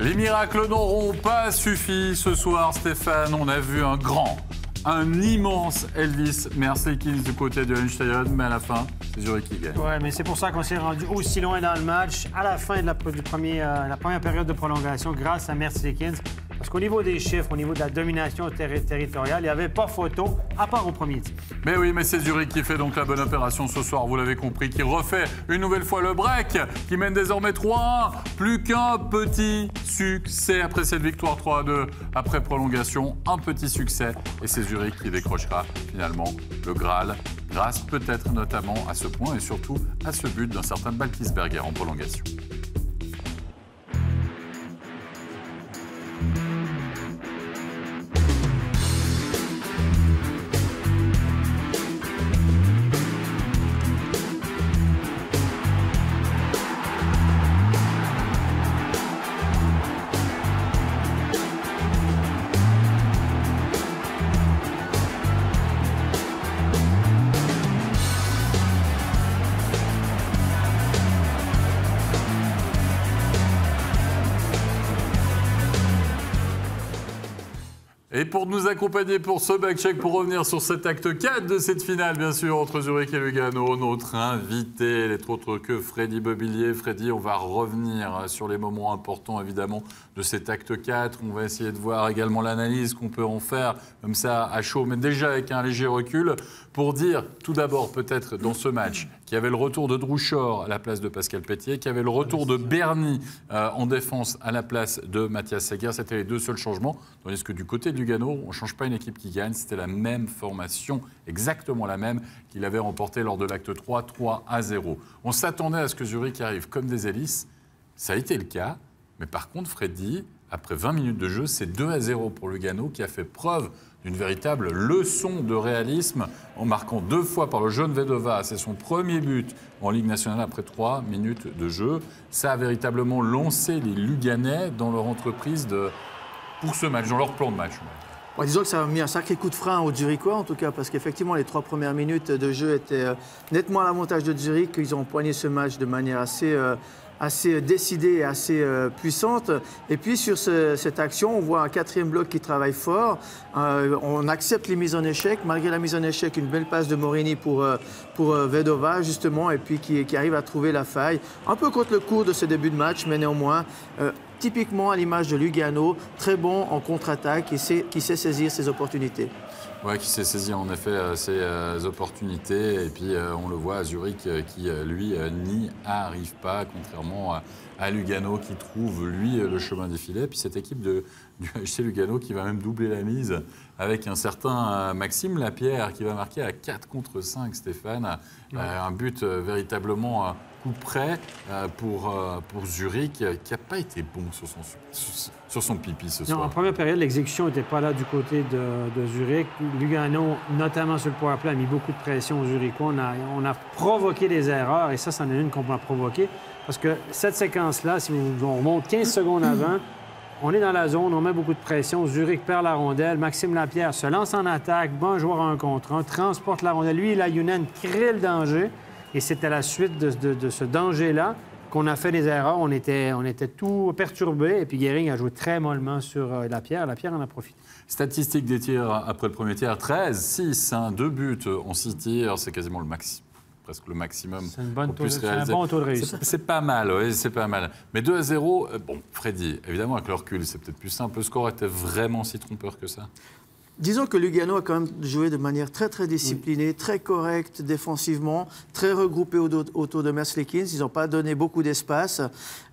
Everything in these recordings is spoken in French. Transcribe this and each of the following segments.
Les miracles n'auront pas suffi ce soir, Stéphane. On a vu un immense Elvis Merzlikins du côté de Einstein, mais à la fin, c'est Zurich qui gagne. Ouais, mais c'est pour ça qu'on s'est rendu aussi loin dans le match, à la fin de la première période de prolongation, grâce à Merzlikins. Parce qu'au niveau des chiffres, au niveau de la domination territoriale, il n'y avait pas photo, à part au premier tir. Mais oui, mais c'est Zurich qui fait donc la bonne opération ce soir, vous l'avez compris, qui refait une nouvelle fois le break, qui mène désormais 3-1. Plus qu'un petit succès après cette victoire 3-2, après prolongation, un petit succès. Et c'est Zurich qui décrochera finalement le Graal, grâce peut-être notamment à ce point et surtout à ce but d'un certain Balkisberger en prolongation. Et pour nous accompagner pour ce back-check, pour revenir sur cet acte 4 de cette finale, bien sûr, entre Zurich et Lugano, notre invité n'est autre que Freddy Bobillier. Freddy, on va revenir sur les moments importants, évidemment, de cet acte 4. On va essayer de voir également l'analyse qu'on peut en faire, comme ça, à chaud, mais déjà avec un léger recul, pour dire, tout d'abord, peut-être, dans ce match, qu'il y avait le retour de Drouchor à la place de Pascal Pétier, qu'il y avait le retour de Berny en défense à la place de Mathias Seger. C'était les deux seuls changements, tandis que du côté de Lugano, on ne change pas une équipe qui gagne. C'était la même formation, exactement la même, qu'il avait remportée lors de l'acte 3, 3-0. On s'attendait à ce que Zurich arrive comme des hélices. Ça a été le cas. Mais par contre, Freddy, après 20 minutes de jeu, c'est 2-0 pour Lugano, qui a fait preuve d'une véritable leçon de réalisme en marquant 2 fois par le jeune Vedova. C'est son premier but en Ligue nationale après 3 minutes de jeu. Ça a véritablement lancé les Luganais dans leur entreprise pour ce match, dans leur plan de match. Bon, disons que ça a mis un sacré coup de frein aux Zurichois, en tout cas, parce qu'effectivement, les 3 premières minutes de jeu étaient nettement à l'avantage de Zurich. Ils ont empoigné ce match de manière assez décidée et assez puissante. Et puis, sur cette action, on voit un 4e bloc qui travaille fort. On accepte les mises en échec. Malgré la mise en échec, une belle passe de Morini pour Vedova, justement, et puis qui arrive à trouver la faille. Un peu contre le cours de ce début de match, mais néanmoins... typiquement à l'image de Lugano, très bon en contre-attaque et qui sait saisir ses opportunités. Oui, qui sait saisir en effet ses opportunités. Et puis on le voit à Zurich qui, lui, n'y arrive pas, contrairement à Lugano qui trouve, lui, le chemin des filets. Puis cette équipe du HC Lugano qui va même doubler la mise avec un certain Maxime Lapierre qui va marquer à 4 contre 5, Stéphane. Un but véritablement... coup près pour Zurich, qui n'a pas été bon sur son pipi ce soir. Non, en première période, l'exécution n'était pas là du côté de Zurich. Lugano, notamment sur le powerplay, a mis beaucoup de pression aux Zurichois. On a provoqué des erreurs, et ça, c'en est une qu'on va provoquer. Parce que cette séquence-là, si on remonte 15 secondes avant, on est dans la zone, on met beaucoup de pression. Zurich perd la rondelle. Maxime Lapierre se lance en attaque, bon joueur 1 contre 1, transporte la rondelle. Lui, Lajunen crée le danger. Et c'est à la suite de ce danger-là qu'on a fait des erreurs. On était tout perturbé. Et puis Guéring a joué très mollement sur Lapierre. Lapierre en a profité. Statistique des tirs après le premier tiers, 13, 6, 2 buts en 6 tirs. C'est quasiment presque le maximum. C'est un bon taux de réussite. C'est pas mal, oui, c'est pas mal. Mais 2-0, bon, Freddy, évidemment, avec le recul, c'est peut-être plus simple. Le score était vraiment si trompeur que ça? Disons que Lugano a quand même joué de manière très, très disciplinée, très correcte défensivement, très regroupée autour de Merzlikins. Ils n'ont pas donné beaucoup d'espace.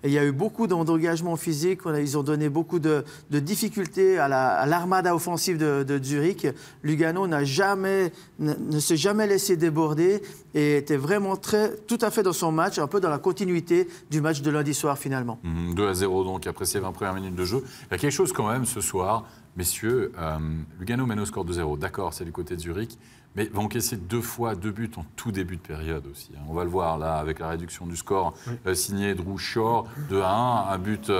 Il y a eu beaucoup d'engagement physique. Ils ont donné beaucoup de difficultés à l'armada offensive de Zurich. Lugano ne s'est jamais laissé déborder et était vraiment tout à fait dans son match, un peu dans la continuité du match de lundi soir finalement. 2-0 donc, après ces 20 premières minutes de jeu. Il y a quelque chose quand même ce soir. Messieurs, Lugano mène au score de 0. D'accord, c'est du côté de Zurich. mais va encaisser 2 fois 2 buts en tout début de période aussi. On va le voir là, avec la réduction du score signé Drew Shore, 2-1, un but...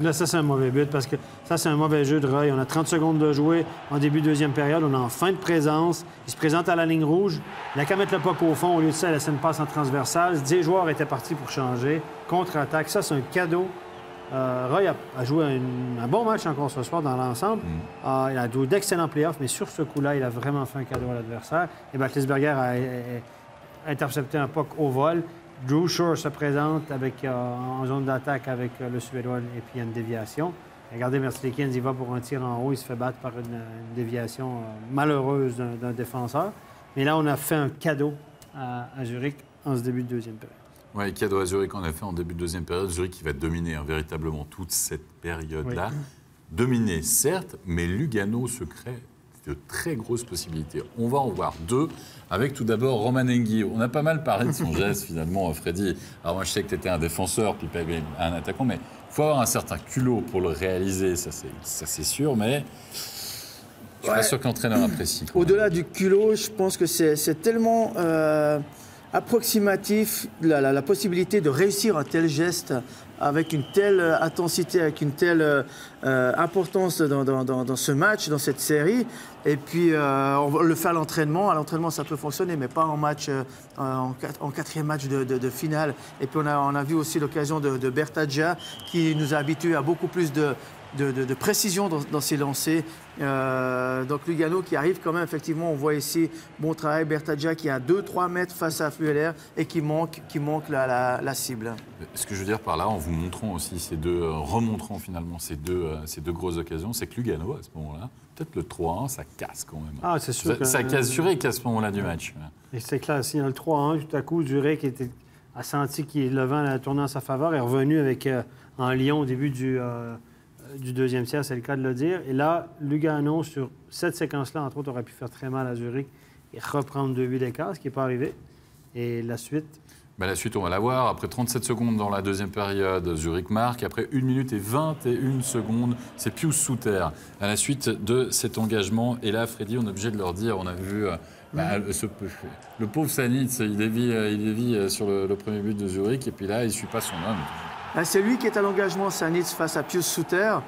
Là, ça, c'est un mauvais but parce que ça, c'est un mauvais jeu de Roy. On a 30 secondes de jouer en début de deuxième période. On est en fin de présence. Il se présente à la ligne rouge. Il n'a qu'à mettre le puck au fond. Au lieu de ça, il laisse une passe en transversale. 10 joueurs étaient partis pour changer. Contre-attaque. Ça, c'est un cadeau. Roy a joué un bon match encore ce soir dans l'ensemble. Il a joué d'excellents playoffs, mais sur ce coup-là, il a vraiment fait un cadeau à l'adversaire. Et Batlisberger a intercepté un puck au vol. Drew Shore se présente en zone d'attaque avec le Suédois et puis il y a une déviation. Regardez, Merzlikins, il va pour un tir en haut, il se fait battre par une déviation malheureuse d'un défenseur. Mais là, on a fait un cadeau à Zurich en ce début de deuxième période. Oui, cadeau à Zurich, en effet, en début de deuxième période. Zurich qui va dominer véritablement toute cette période-là. Oui. Dominer, certes, mais Lugano se crée de très grosses possibilités. On va en voir 2, avec tout d'abord Roman Engi. On a pas mal parlé de son geste, finalement, Freddy. Alors moi, je sais que tu étais un défenseur, puis un attaquant, mais il faut avoir un certain culot pour le réaliser, ça c'est sûr, mais je suis pas sûr que l'entraîneur apprécie. Au-delà du culot, je pense que c'est tellement approximatif, la possibilité de réussir un tel geste avec une telle intensité, avec une telle importance dans ce match, dans cette série. Et puis, on le fait à l'entraînement. À l'entraînement, ça peut fonctionner, mais pas en match, en quatrième match de finale. Et puis, on a vu aussi l'occasion de Bertaggia, qui nous a habitués à beaucoup plus de précision dans ses lancers. Donc Lugano qui arrive quand même, effectivement, on voit ici, bon travail, Bertaggia qui est à 2-3 mètres face à Fueller et qui manque la cible. Ce que je veux dire par là, en vous montrant aussi remontrant finalement ces deux grosses occasions, c'est que Lugano, à ce moment-là, peut-être le 3-1, ça casse quand même. Ah, c'est sûr. Ça casse Zurich à ce moment-là du match. Et c'est clair, s'il y a le 3-1, tout à coup, Zurich a senti que le vent a tourné en sa faveur, est revenu avec en Lyon au début du deuxième tiers, c'est le cas de le dire. Et là, Lugano, sur cette séquence-là, entre autres, aurait pu faire très mal à Zurich et reprendre 2 buts d'écart, ce qui n'est pas arrivé. Et la suite? La suite, on va la voir. Après 37 secondes dans la deuxième période, Zurich marque. Après 1 minute et 21 secondes, c'est Pius Suter à la suite de cet engagement. Et là, Freddy, on est obligé de leur dire, on a vu le pauvre Sanitz, il dévie sur le premier but de Zurich. Et puis là, il ne suit pas son homme. C'est lui qui est à l'engagement, Sanitz, face à Pius Suter.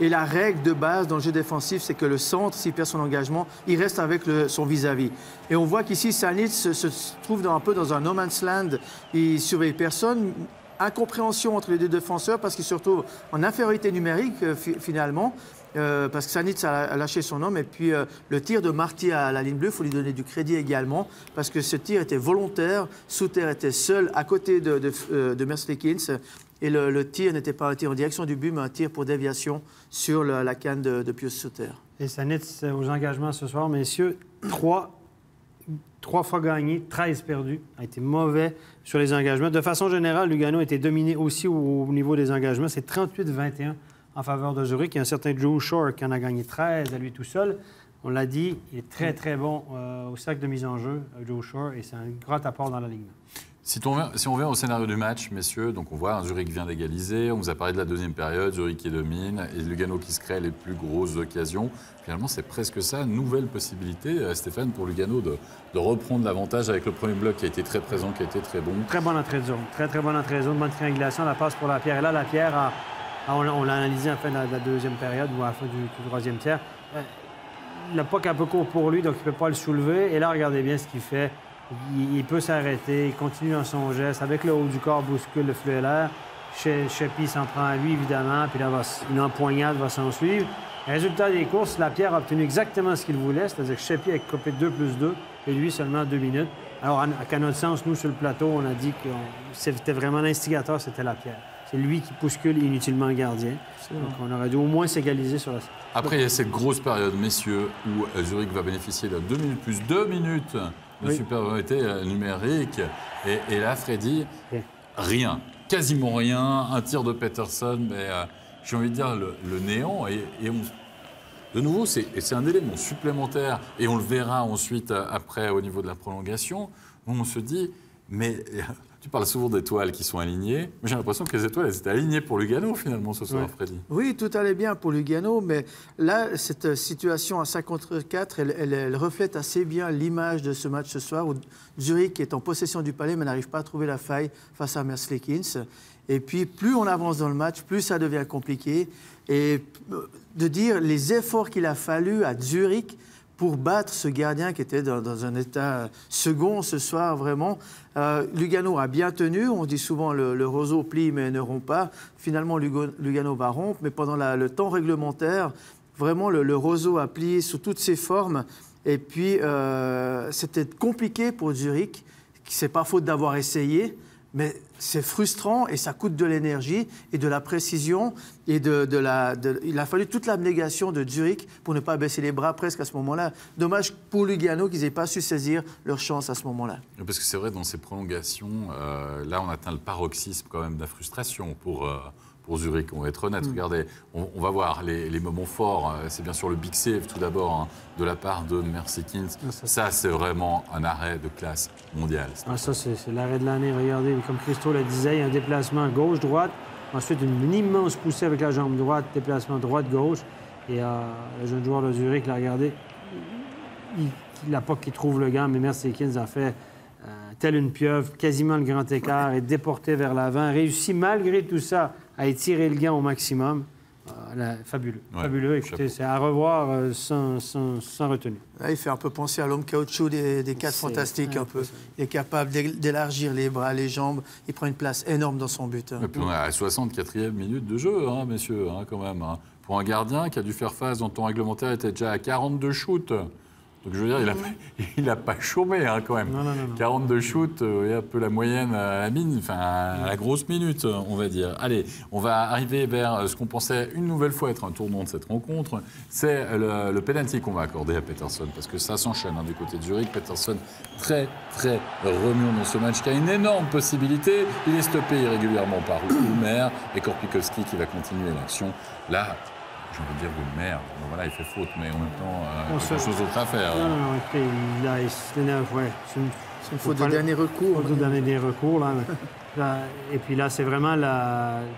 Et la règle de base dans le jeu défensif, c'est que le centre, s'il perd son engagement, il reste avec son vis-à-vis. Et on voit qu'ici, Sanitz se trouve un peu dans un no man's land. Il surveille personne. Incompréhension entre les deux défenseurs parce qu'il se retrouve en infériorité numérique, finalement. Parce que Sanitz a lâché son homme. Et puis, le tir de Marty à la ligne bleue, il faut lui donner du crédit également. Parce que ce tir était volontaire. Suter était seul à côté de Merzlikins. Et le tir n'était pas un tir en direction du but, mais un tir pour déviation sur la canne de Pius Suter. Et Sanitz aux engagements ce soir, messieurs, 3 fois gagné, 13 perdus, a été mauvais sur les engagements. De façon générale, Lugano a été dominé aussi au niveau des engagements. C'est 38-21 en faveur de Zurich. Il y a un certain Drew Shore qui en a gagné 13 à lui tout seul. On l'a dit, il est très, très bon au sac de mise en jeu, Drew Shore, et c'est un grand apport dans la ligne. Si on vient au scénario du match, messieurs, donc on voit Zurich vient d'égaliser, on vous a parlé de la deuxième période, Zurich qui domine, et Lugano qui se crée les plus grosses occasions. Finalement, c'est presque ça, nouvelle possibilité, Stéphane, pour Lugano de reprendre l'avantage avec le premier bloc qui a été très présent, qui a été très bon. Très bonne entrée de zone, très bonne entrée de zone, bonne triangulation, la passe pour Lapierre. Et là, Lapierre, on l'a analysé en fin de la deuxième période ou à la fin du troisième tiers. Le puck est un peu court pour lui, donc il ne peut pas le soulever. Et là, regardez bien ce qu'il fait. Il peut s'arrêter, il continue dans son geste. Avec le haut du corps, bouscule le Fueller. Sheppy s'en prend à lui, évidemment. Puis là, une empoignade va s'en suivre. Résultat des courses, Lapierre a obtenu exactement ce qu'il voulait. C'est-à-dire que Sheppy a coupé 2+2 et lui seulement 2 minutes. Alors, à notre sens, nous, sur le plateau, on a dit que c'était vraiment l'instigateur, c'était Lapierre. C'est lui qui bouscule inutilement le gardien. Donc, on aurait dû au moins s'égaliser sur la... Après, il y a cette grosse période, messieurs, où Zurich va bénéficier de 2 minutes plus 2 minutes de supériorité numérique. Et là, Freddy, rien, quasiment rien. Un tir de Peterson, mais j'ai envie de dire le néant. De nouveau, c'est un élément supplémentaire. Et on le verra ensuite, après, au niveau de la prolongation, où on se dit, Mais tu parles souvent d'étoiles qui sont alignées. Mais j'ai l'impression que les étoiles, elles étaient alignées pour Lugano, finalement, ce soir, Freddy. Oui, tout allait bien pour Lugano, mais là, cette situation à 5 contre 4, elle reflète assez bien l'image de ce match ce soir, où Zurich est en possession du palais, mais n'arrive pas à trouver la faille face à Merzlikins. Et puis, plus on avance dans le match, plus ça devient compliqué. Et de dire les efforts qu'il a fallu à Zurich pour battre ce gardien qui était dans un état second ce soir, vraiment. Lugano a bien tenu. On dit souvent le roseau plie mais ne rompt pas. Finalement, Lugano va rompre, mais pendant le temps réglementaire, vraiment, le roseau a plié sous toutes ses formes. Et puis, c'était compliqué pour Zurich. C'est pas faute d'avoir essayé, mais c'est frustrant et ça coûte de l'énergie et de la précision. Et il a fallu toute l'abnégation de Zurich pour ne pas baisser les bras presque à ce moment-là. Dommage pour Lugano qu'ils n'aient pas su saisir leur chance à ce moment-là. Parce que c'est vrai, dans ces prolongations, là, on atteint le paroxysme quand même de la frustration pour Zurich. On va être honnête. Regardez, on va voir les moments forts. C'est bien sûr le big save, tout d'abord, hein, de la part de Merzlikins. Ça, c'est vraiment un arrêt de classe mondiale. Ça, c'est l'arrêt de l'année. Regardez, comme Christo le disait, il y a un déplacement gauche-droite. Ensuite, une immense poussée avec la jambe droite, déplacement droite-gauche. Et le jeune joueur de Zurich l'a regardé. Il n'a pas qu'il trouve le gant, mais Merzlikins a fait telle une pieuvre, quasiment le grand écart, est déporté vers l'avant, réussit malgré tout ça à étirer le gant au maximum. Fabuleux. Ouais, fabuleux. Écoutez, c'est à revoir sans retenue. Là, il fait un peu penser à l'homme caoutchouc des 4 fantastiques. Un peu. Il est capable d'élargir les bras, les jambes. Il prend une place énorme dans son but. Et puis on est à la 64e minute de jeu, hein, messieurs, hein, quand même. Hein. Pour un gardien qui a dû faire face dans le temps réglementaire, il était déjà à 42 shoots. Donc je veux dire, il n'a pas chômé hein, quand même. Non. 42 shoots, un peu la moyenne à la mine, enfin à la grosse minute, on va dire. Allez, on va arriver vers ce qu'on pensait une nouvelle fois être un tournant de cette rencontre. C'est le penalty qu'on va accorder à Pettersson, parce que ça s'enchaîne hein, du côté de Zurich. Pettersson très remuant dans ce match, qui a une énorme possibilité. Il est stoppé irrégulièrement par Ulmer et Korpikowski qui va continuer l'action. Là, j'ai envie de dire Ulmer, bon, voilà, il fait faute, mais en même temps, quelque chose d'autre à faire. Non, écoutez, il s'énerve, ouais. C'est une faute de dernier recours. Faute de dernier recours, là. Et puis là, c'est vraiment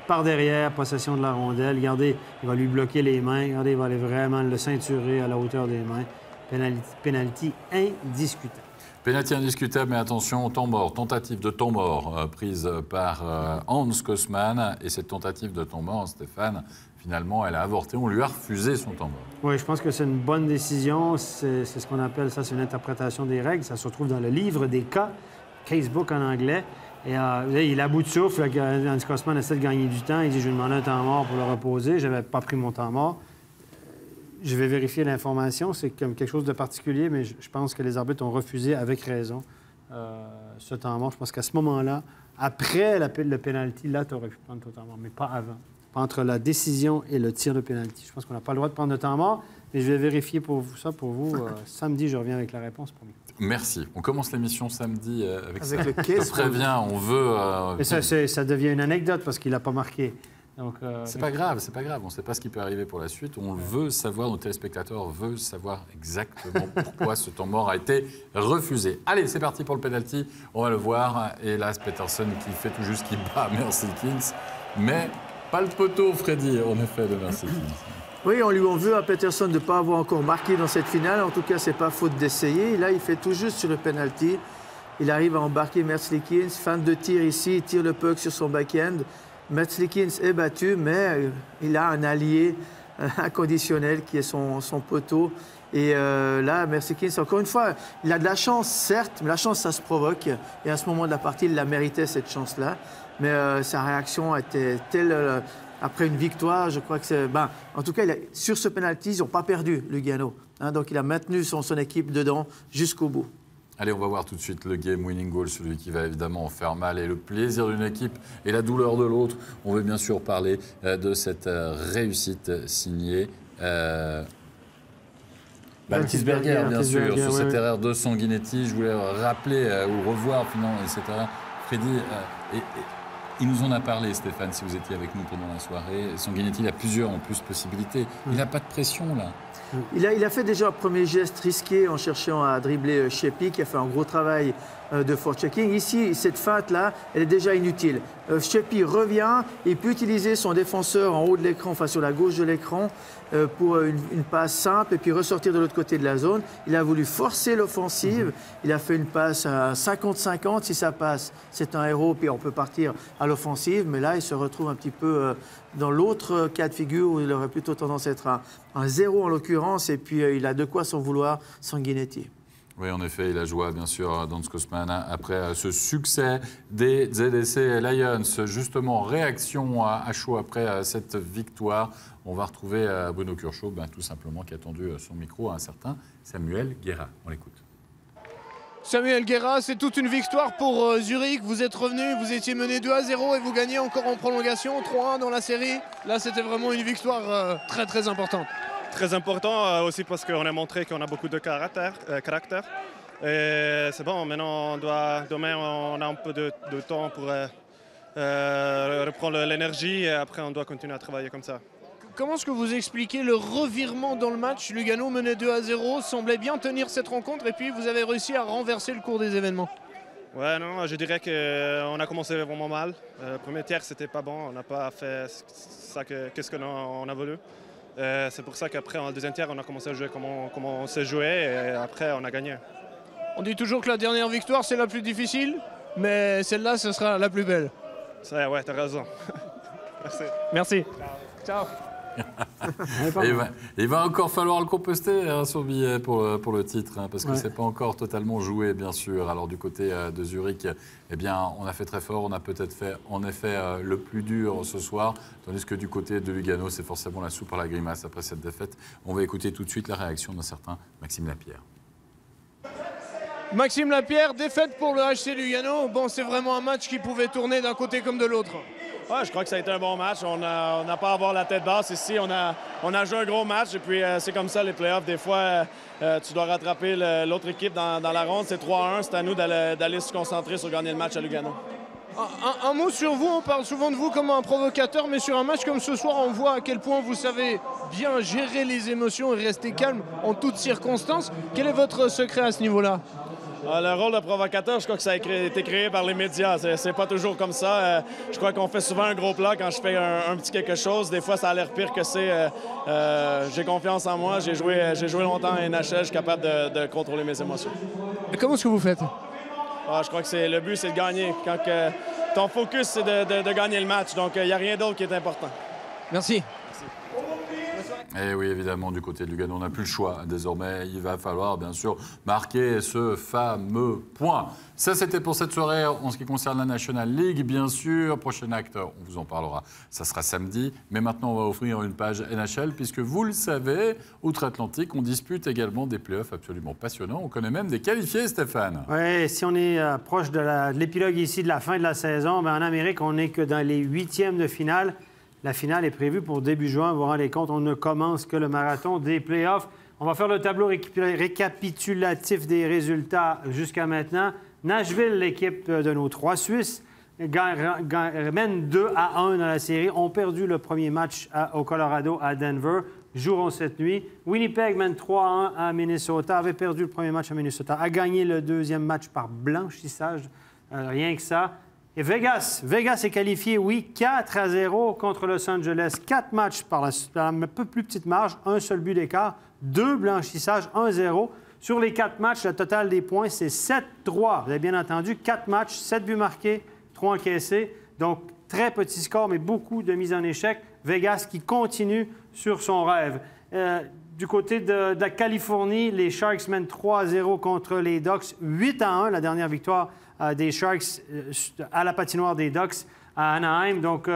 par derrière, possession de la rondelle. Regardez, il va lui bloquer les mains. Regardez, il va aller vraiment le ceinturer à la hauteur des mains. Penalty indiscutable. Pénalty indiscutable, mais attention, temps mort, tentative de temps mort prise par Hans Kosman. Et cette tentative de temps mort, Stéphane, finalement, elle a avorté. On lui a refusé son temps mort. Oui, je pense que c'est une bonne décision. C'est ce qu'on appelle ça, c'est une interprétation des règles. Ça se retrouve dans le livre des cas, casebook en anglais. Et là, il est à bout de souffle. Hans Kosman essaie de gagner du temps. Il dit, je vais demander un temps mort pour le reposer. Je n'avais pas pris mon temps mort. Je vais vérifier l'information. C'est comme quelque chose de particulier, mais je pense que les arbitres ont refusé avec raison ce temps mort. Je pense qu'à ce moment-là, après le pénalty, là, tu aurais pu prendre ton temps mort, mais pas avant. Pas entre la décision et le tir de pénalty. Je pense qu'on n'a pas le droit de prendre de temps mort, mais je vais vérifier pour vous. Samedi, je reviens avec la réponse pour lui. Merci. On commence l'émission samedi avec ça. Le case. Je préviens, on veut... Et ça devient une anecdote parce qu'il n'a pas marqué. Donc, c'est pas grave. On ne sait pas ce qui peut arriver pour la suite. On veut savoir, nos téléspectateurs veulent savoir exactement pourquoi ce temps mort a été refusé. Allez, c'est parti pour le penalty. On va le voir. Et là, c'est Pettersson qui fait tout juste, qui bat Merzlikins. Mais pas le poteau, Freddy, en effet, de Merzlikins. Oui, on lui en veut à Pettersson de ne pas avoir encore marqué dans cette finale. En tout cas, ce n'est pas faute d'essayer. Là, il fait tout juste sur le penalty. Il arrive à embarquer Merzlikins. Fin de tir ici, il tire le puck sur son back-end. Merzlikins est battu, mais il a un allié inconditionnel qui est son poteau. Et là, Merzlikins, encore une fois, il a de la chance, certes, mais la chance, ça se provoque. Et à ce moment de la partie, il la méritait, cette chance-là. Mais sa réaction était telle... après une victoire, je crois que c'est... en tout cas, sur ce penalty, ils n'ont pas perdu, Lugano. Donc, il a maintenu son équipe dedans jusqu'au bout. Allez, on va voir tout de suite le game winning goal, celui qui va évidemment en faire mal, et le plaisir d'une équipe et la douleur de l'autre. On veut bien sûr parler de cette réussite signée Baltisberger, bien sûr, sur cette erreur de Sanguinetti. Je voulais rappeler ou revoir finalement cette erreur. Freddy, il nous en a parlé, Stéphane, si vous étiez avec nous pendant la soirée. Sanguinetti, il a plusieurs en plus possibilités. Il n'a pas de pression, là. Il a fait déjà un premier geste risqué en cherchant à dribbler Sheppy, qui a fait un gros travail de forechecking. Ici, cette feinte-là, elle est déjà inutile. Sheppy revient, il peut utiliser son défenseur en haut de l'écran, enfin sur la gauche de l'écran, pour une passe simple et puis ressortir de l'autre côté de la zone. Il a voulu forcer l'offensive. Il a fait une passe à 50-50. Si ça passe, c'est un héros, puis on peut partir à l'offensive. Mais là, il se retrouve un petit peu dans l'autre cas de figure où il aurait plutôt tendance à être un 0 en l'occurrence. Et puis, il a de quoi s'en vouloir, Sanguinetti. Oui, en effet, il a joué, bien sûr, Don Skosman, après ce succès des ZSC Lions. Justement, réaction à chaud après cette victoire. On va retrouver Bruno Curchod, tout simplement, qui a tendu son micro à un certain Samuel Guerra. On l'écoute. Samuel Guerra, c'est toute une victoire pour Zurich. Vous êtes revenu, vous étiez mené 2-0 et vous gagnez encore en prolongation, 3-1 dans la série. Là, c'était vraiment une victoire très, très importante. Très important aussi parce qu'on a montré qu'on a beaucoup de caractère. Et c'est bon, maintenant demain on a un peu de temps pour reprendre l'énergie et après on doit continuer à travailler comme ça. Comment est-ce que vous expliquez le revirement dans le match? Lugano menait 2-0, semblait bien tenir cette rencontre et puis vous avez réussi à renverser le cours des événements. Ouais, non, je dirais qu'on a commencé vraiment mal. Le premier tiers, c'était pas bon, on n'a pas fait ça qu'est-ce qu'on a voulu. C'est pour ça qu'après, en deuxième tiers, on a commencé à jouer comme on s'est joué et après, on a gagné. On dit toujours que la dernière victoire, c'est la plus difficile, mais celle-là, ce sera la plus belle. Ouais, t'as raison. Merci. Merci. Ciao. Il va encore falloir le composter, son billet pour le titre, parce que c'est pas encore totalement joué, bien sûr. Alors du côté de Zurich, eh bien, on a fait très fort, on a peut-être fait en effet le plus dur ce soir, tandis que du côté de Lugano, c'est forcément la soupe à la grimace après cette défaite. On va écouter tout de suite la réaction d'un certain Maxime Lapierre. Maxime Lapierre, défaite pour le HC Lugano. Bon, c'est vraiment un match qui pouvait tourner d'un côté comme de l'autre. Ouais, je crois que ça a été un bon match. On n'a pas à avoir la tête basse ici. On a joué un gros match et puis c'est comme ça les playoffs. Des fois, tu dois rattraper l'autre équipe dans la ronde. C'est 3-1. C'est à nous d'aller se concentrer sur gagner le match à Lugano. Un mot sur vous. On parle souvent de vous comme un provocateur, mais sur un match comme ce soir, on voit à quel point vous savez bien gérer les émotions et rester calme en toutes circonstances. Quel est votre secret à ce niveau-là? Le rôle de provocateur, je crois que ça a été créé par les médias. C'est pas toujours comme ça. Je crois qu'on fait souvent un gros plat quand je fais un petit quelque chose. Des fois, ça a l'air pire que c'est. J'ai confiance en moi. J'ai joué longtemps à NHL. Je suis capable de contrôler mes émotions. Et comment est-ce que vous faites? Je crois que le but, c'est de gagner. Quand ton focus, c'est de gagner le match. Donc, il n'y a rien d'autre qui est important. Merci. Et oui, évidemment, du côté de Lugano, on n'a plus le choix. Désormais, il va falloir, bien sûr, marquer ce fameux point. Ça, c'était pour cette soirée en ce qui concerne la National League, bien sûr. Prochain acte, on vous en parlera, ça sera samedi. Mais maintenant, on va offrir une page NHL, puisque vous le savez, outre-Atlantique, on dispute également des playoffs absolument passionnants. On connaît même des qualifiés, Stéphane. Oui, si on est proche de l'épilogue ici de la fin de la saison, en Amérique, on n'est que dans les huitièmes de finale. La finale est prévue pour début juin. Vous vous rendez compte, on ne commence que le marathon des playoffs. On va faire le tableau récapitulatif des résultats jusqu'à maintenant. Nashville, l'équipe de nos trois Suisses, mène 2-1 dans la série. Ont perdu le premier match au Colorado à Denver. Joueront cette nuit. Winnipeg mène 3-1 à Minnesota. Avait perdu le premier match à Minnesota. A gagné le deuxième match par blanchissage. Rien que ça. Et Vegas est qualifié, oui, 4-0 contre Los Angeles. 4 matchs par un peu plus petite marge, un seul but d'écart, 2 blanchissages, 1-0. Sur les 4 matchs, le total des points, c'est 7-3. Vous avez bien entendu, 4 matchs, 7 buts marqués, 3 encaissés. Donc, très petit score, mais beaucoup de mises en échec. Vegas qui continue sur son rêve. Du côté de la Californie, les Sharks mènent 3-0 contre les Ducks, 8-1, la dernière victoire des Sharks à la patinoire des Ducks à Anaheim. Donc,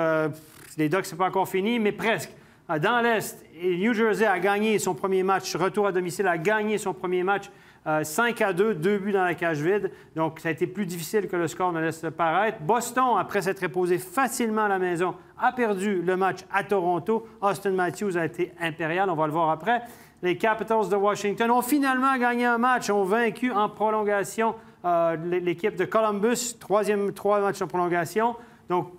les Ducks, ce n'est pas encore fini, mais presque. Dans l'Est, New Jersey a gagné son premier match, retour à domicile, a gagné son premier match 5-2, 2 buts dans la cage vide. Donc, ça a été plus difficile que le score ne laisse paraître. Boston, après s'être reposé facilement à la maison, a perdu le match à Toronto. Austin Matthews a été impérial, on va le voir après. Les Capitals de Washington ont finalement gagné un match, ont vaincu en prolongation l'équipe de Columbus, 3 matchs en prolongation. Donc,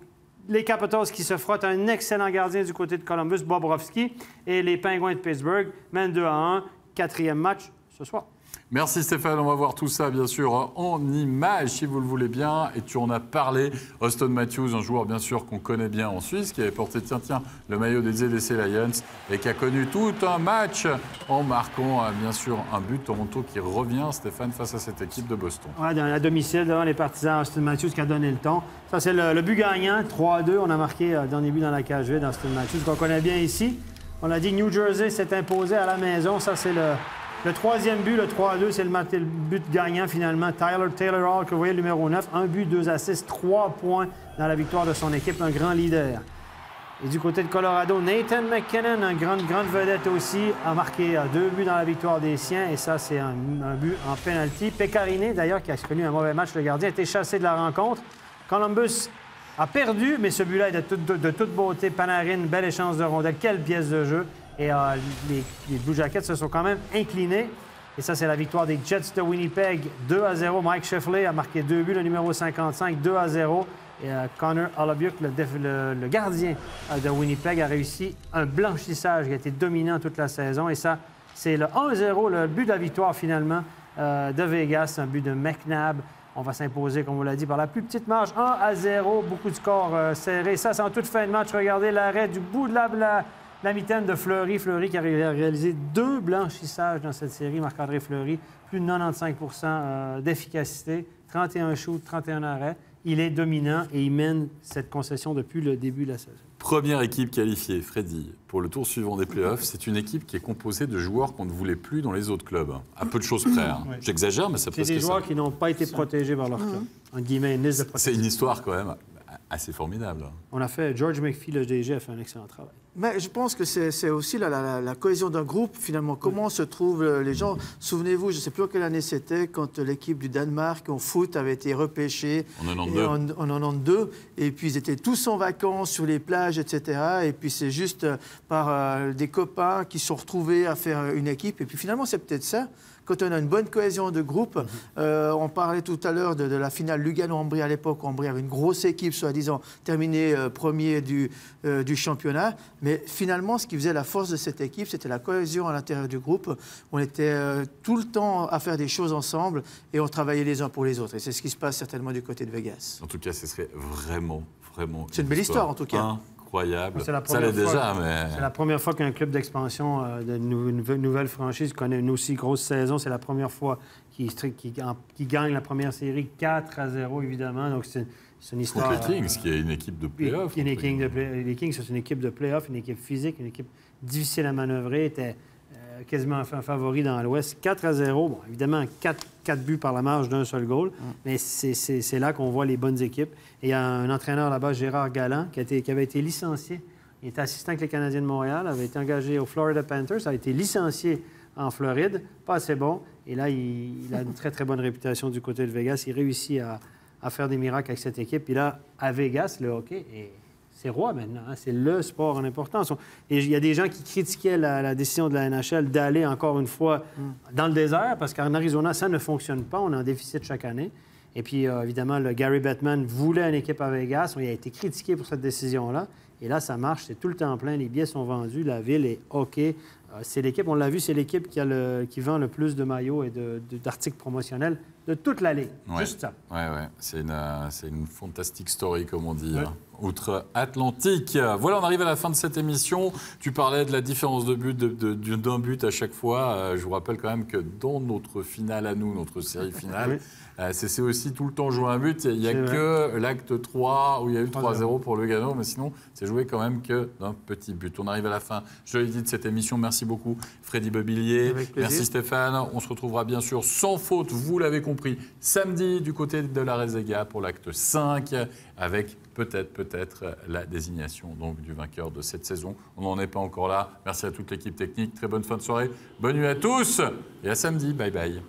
les Capitals qui se frottent un excellent gardien du côté de Columbus, Bobrovsky, et les Penguins de Pittsburgh mènent 2-1, 4e match ce soir. Merci Stéphane, on va voir tout ça bien sûr en images si vous le voulez bien. Et tu en as parlé, Auston Matthews, un joueur bien sûr qu'on connaît bien en Suisse, qui avait porté le maillot des ZDC Lions et qui a connu tout un match en marquant bien sûr un but. Toronto qui revient, Stéphane, face à cette équipe de Boston. Ouais, à domicile devant les partisans, Auston Matthews qui a donné le ton. Ça c'est le but gagnant, 3-2, on a marqué dernier but dans la cage vide d'Auston Matthews, qu'on connaît bien ici. On a dit New Jersey s'est imposé à la maison, ça c'est le troisième but, le 3-2, c'est le but gagnant finalement. Taylor Hall, que vous voyez, le numéro 9, 1 but, 2 assists, 3 points dans la victoire de son équipe, un grand leader. Et du côté de Colorado, Nathan McKinnon, une grande vedette aussi, a marqué 2 buts dans la victoire des siens. Et ça, c'est un but en penalty. Pekkarinen, d'ailleurs, qui a connu un mauvais match, le gardien, a été chassé de la rencontre. Columbus a perdu, mais ce but-là est de toute beauté. Panarin, bel échange de rondelles, quelle pièce de jeu. Et les Blue Jackets se sont quand même inclinés. Et ça, c'est la victoire des Jets de Winnipeg, 2-0. Mike Shifley a marqué 2 buts, le numéro 55, 2-0. Et Connor Hellebuyck, le gardien de Winnipeg, a réussi un blanchissage qui a été dominant toute la saison. Et ça, c'est le 1-0, le but de la victoire finalement de Vegas, un but de McNabb. On va s'imposer, comme on l'a dit, par la plus petite marge, 1-0. Beaucoup de scores serrés. Ça, c'est en toute fin de match. Regardez l'arrêt du bout de la mitaine de Fleury. Fleury qui a réalisé 2 blanchissages dans cette série. Marc-André Fleury, plus de 95 d'efficacité, 31 shoots, 31 arrêts. Il est dominant et il mène cette concession depuis le début de la saison. Première équipe qualifiée, Freddy, pour le tour suivant des playoffs. C'est une équipe qui est composée de joueurs qu'on ne voulait plus dans les autres clubs. À peu de choses près. Hein. Oui. J'exagère, mais ça peut être ça. C'est des joueurs qui n'ont pas été protégés par leur club. En guillemets, une liste de protection. C'est une histoire quand même assez formidable. On a fait, George McPhee, le DG, a fait un excellent travail. Mais je pense que c'est aussi la cohésion d'un groupe, finalement. Comment se trouvent les gens? Souvenez-vous, je ne sais plus en quelle année c'était, quand l'équipe du Danemark en foot avait été repêchée en 92. En 92. Et puis, ils étaient tous en vacances sur les plages, etc. Et puis, c'est juste par des copains qui se sont retrouvés à faire une équipe. Et puis, finalement, c'est peut-être ça. Quand on a une bonne cohésion de groupe, on parlait tout à l'heure de la finale Lugano-Ambry à l'époque. Ambry avait une grosse équipe, soi-disant, terminé premier du championnat. Mais finalement, ce qui faisait la force de cette équipe, c'était la cohésion à l'intérieur du groupe. On était tout le temps à faire des choses ensemble et on travaillait les uns pour les autres. Et c'est ce qui se passe certainement du côté de Vegas. En tout cas, ce serait vraiment... C'est une belle histoire, en tout cas. Incroyable. Ça l'est déjà, mais... C'est la première fois qu'un club d'expansion de nouvelle franchise connaît une aussi grosse saison. C'est la première fois qu'il gagne la première série 4-0, évidemment. Donc, c'est une histoire... Contre les Kings, qui est une équipe de play-off. Les Kings, c'est une équipe de play-off, une équipe physique, une équipe difficile à manœuvrer. Était quasiment un favori dans l'Ouest. 4-0. Bon, évidemment, 4 buts par la marge d'un seul goal. Mais c'est là qu'on voit les bonnes équipes. Et il y a un entraîneur là-bas, Gérard Galland, qui avait été licencié. Il était assistant avec les Canadiens de Montréal, avait été engagé aux Florida Panthers, a été licencié en Floride. Pas assez bon. Et là, il a une très, très bonne réputation du côté de Vegas. Il réussit à faire des miracles avec cette équipe. Puis là, à Vegas, le hockey c'est roi maintenant. Hein? C'est le sport en importance. Et il y a des gens qui critiquaient la décision de la NHL d'aller encore une fois dans le désert parce qu'en Arizona, ça ne fonctionne pas. On est en déficit chaque année. Et puis, évidemment, le Gary Bettman voulait une équipe à Vegas. Il a été critiqué pour cette décision-là. Et là, ça marche. C'est tout le temps plein. Les billets sont vendus. La ville est hockey. C'est l'équipe, on l'a vu, c'est l'équipe qui vend le plus de maillots et d'articles promotionnels de toute la Ligue. Ouais. Juste ça. Oui. C'est une fantastique story, comme on dit, outre-Atlantique. Voilà, on arrive à la fin de cette émission. Tu parlais de la différence de but, d'un but à chaque fois. Je vous rappelle quand même que dans notre finale à nous, notre série finale, c'est aussi tout le temps jouer un but. Il n'y a que l'acte 3 où il y a eu 3-0 pour Lugano, mais sinon, c'est joué quand même que d'un petit but. On arrive à la fin, je l'ai dit, de cette émission. Merci beaucoup, Freddy Bobillier. Merci, Stéphane. On se retrouvera bien sûr sans faute, vous l'avez compris, samedi du côté de la Rezega pour l'acte 5, avec peut-être la désignation donc, du vainqueur de cette saison. On n'en est pas encore là. Merci à toute l'équipe technique. Très bonne fin de soirée. Bonne nuit à tous et à samedi. Bye bye.